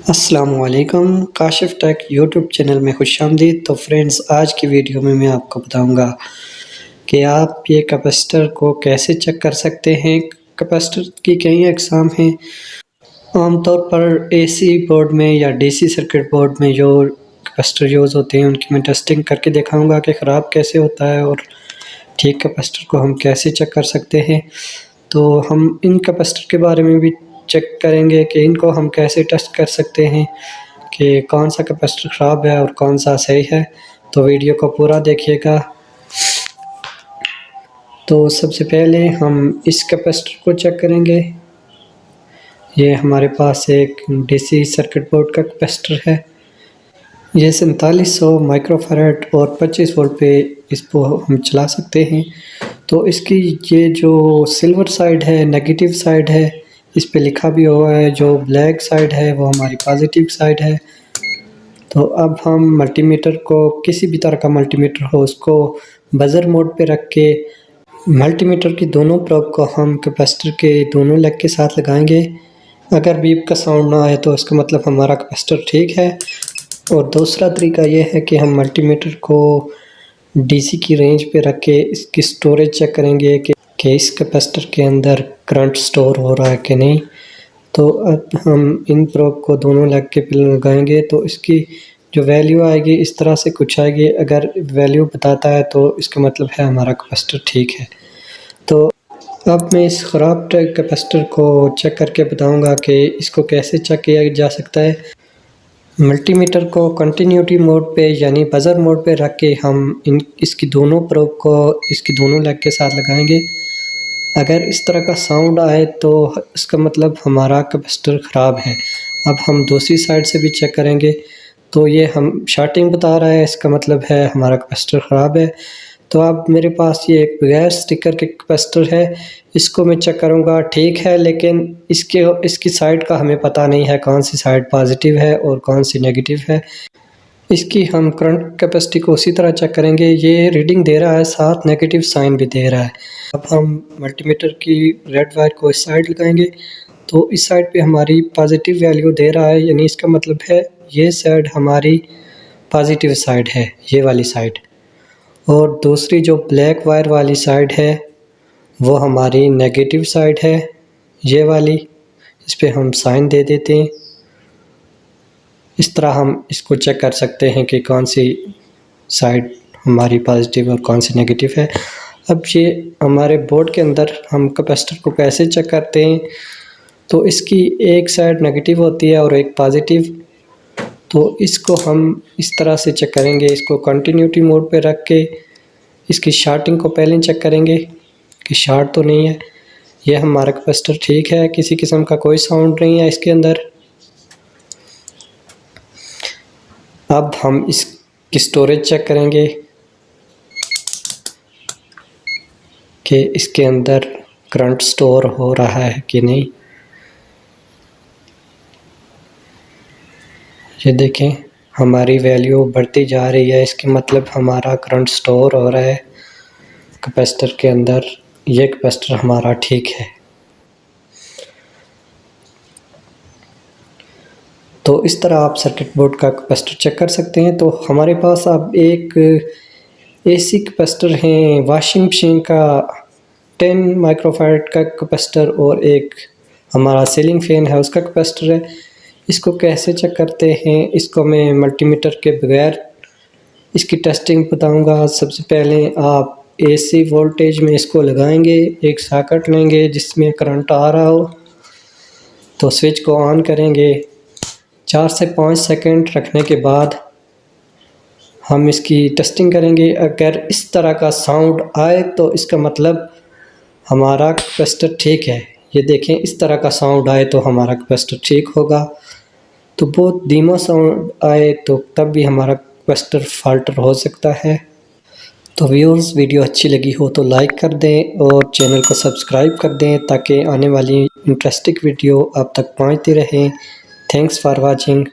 अस्सलामुअलैकुम Kashif take YouTube channel में खुशामदीद। तो फ्रेंड्स, आज की वीडियो में मैं आपको बताऊंगा कि आप ये कैपेसिटर को कैसे चेक कर सकते हैं। कैपेसिटर की कई अक़साम हैं। आमतौर पर एसी बोर्ड में या डीसी सर्किट बोर्ड में जो कैपेसिटर यूज़ होते हैं उनकी मैं टेस्टिंग करके दिखाऊंगा कि ख़राब कैसे होता है और ठीक कैपेसिटर को हम कैसे चेक कर सकते हैं। तो हम इन कैपेसिटर के बारे में भी चेक करेंगे कि इनको हम कैसे टेस्ट कर सकते हैं कि कौन सा कैपेसिटर ख़राब है और कौन सा सही है। तो वीडियो को पूरा देखिएगा। तो सबसे पहले हम इस कैपेसिटर को चेक करेंगे। ये हमारे पास एक डीसी सर्किट बोर्ड का कैपेसिटर है। ये 4700 माइक्रोफैराड और 25 वोल्ट पे इसको हम चला सकते हैं। तो इसकी ये जो सिल्वर साइड है, नेगेटिव साइड है, इस पे लिखा भी हुआ है। जो ब्लैक साइड है वो हमारी पॉजिटिव साइड है। तो अब हम मल्टीमीटर को, किसी भी तरह का मल्टीमीटर हो, उसको बजर मोड पे रख के मल्टीमीटर की दोनों प्रोब को हम कैपेसिटर के दोनों लेग के साथ लगाएंगे। अगर बीप का साउंड ना आए तो इसका मतलब हमारा कैपेसिटर ठीक है। और दूसरा तरीका ये है कि हम मल्टीमीटर को डीसी की रेंज पे रख के इसकी स्टोरेज चेक करेंगे कि इस कैपेसिटर के अंदर करंट स्टोर हो रहा है कि नहीं। तो अब हम इन प्रोब को दोनों लेग के पे लगाएंगे तो इसकी जो वैल्यू आएगी इस तरह से कुछ आएगी। अगर वैल्यू बताता है तो इसका मतलब है हमारा कैपेसिटर ठीक है। तो अब मैं इस ख़राब कैपेसिटर को चेक करके बताऊंगा कि इसको कैसे चेक किया जा सकता है। मल्टीमीटर को कंटिन्यूटी मोड पे यानी बजर मोड पे रख के हम इसकी दोनों प्रोब को इसकी दोनों लेग के साथ लगाएंगे। अगर इस तरह का साउंड आए तो इसका मतलब हमारा कैपेसिटर ख़राब है। अब हम दूसरी साइड से भी चेक करेंगे तो ये हम शॉर्टिंग बता रहा है, इसका मतलब है हमारा कैपेसिटर ख़राब है। तो अब मेरे पास ये एक बगैर स्टिकर के कैपेसिटर है, इसको मैं चेक करूँगा ठीक है, लेकिन इसकी साइड का हमें पता नहीं है कौन सी साइड पॉजिटिव है और कौन सी नेगेटिव है। इसकी हम करंट कैपेसिटी को उसी तरह चेक करेंगे। ये रीडिंग दे रहा है, साथ नेगेटिव साइन भी दे रहा है। अब हम मल्टीमीटर की रेड वायर को इस साइड लगाएंगे तो इस साइड पे हमारी पॉजिटिव वैल्यू दे रहा है, यानी इसका मतलब है ये साइड हमारी पॉजिटिव साइड है, ये वाली साइड। और दूसरी जो ब्लैक वायर वाली साइड है वो हमारी नेगेटिव साइड है, ये वाली। इस पे हम साइन दे देते हैं। इस तरह हम इसको चेक कर सकते हैं कि कौन सी साइड हमारी पॉजिटिव और कौन सी नेगेटिव है। अब ये हमारे बोर्ड के अंदर हम कैपेसिटर को कैसे चेक करते हैं, तो इसकी एक साइड नेगेटिव होती है और एक पॉजिटिव। तो इसको हम इस तरह से चेक करेंगे। इसको कंटिन्यूटी मोड पे रख के इसकी शॉर्टिंग को पहले चेक करेंगे कि शॉर्ट तो नहीं है। यह हमारा कैपेसिटर ठीक है, किसी किस्म का कोई साउंड नहीं है इसके अंदर। अब हम इसकी स्टोरेज चेक करेंगे कि इसके अंदर करंट स्टोर हो रहा है कि नहीं। ये देखें, हमारी वैल्यू बढ़ती जा रही है, इसके मतलब हमारा करंट स्टोर हो रहा है कैपेसिटर के अंदर। ये कैपेसिटर हमारा ठीक है। तो इस तरह आप सर्किट बोर्ड का कैपेसिटर चेक कर सकते हैं। तो हमारे पास अब एक एसी कैपेसिटर है, वॉशिंग मशीन का 10 माइक्रोफैराड का कैपेसिटर और एक हमारा सीलिंग फैन है उसका कैपेसिटर है। इसको कैसे चेक करते हैं, इसको मैं मल्टीमीटर के बगैर इसकी टेस्टिंग बताऊंगा। सबसे पहले आप एसी वोल्टेज में इसको लगाएंगे, एक सॉकेट लेंगे जिसमें करंट आ रहा हो, तो स्विच को ऑन करेंगे। 4 से 5 सेकंड रखने के बाद हम इसकी टेस्टिंग करेंगे। अगर इस तरह का साउंड आए तो इसका मतलब हमारा कैपेसिटर ठीक है। ये देखें, इस तरह का साउंड आए तो हमारा कैपेसिटर ठीक होगा। तो बहुत धीमा साउंड आए तो तब भी हमारा कैपेसिटर फाल्टर हो सकता है। तो व्यूअर्स, वीडियो अच्छी लगी हो तो लाइक कर दें और चैनल को सब्सक्राइब कर दें ताकि आने वाली इंटरेस्टिंग वीडियो आप तक पहुंचती रहें। Thanks for watching.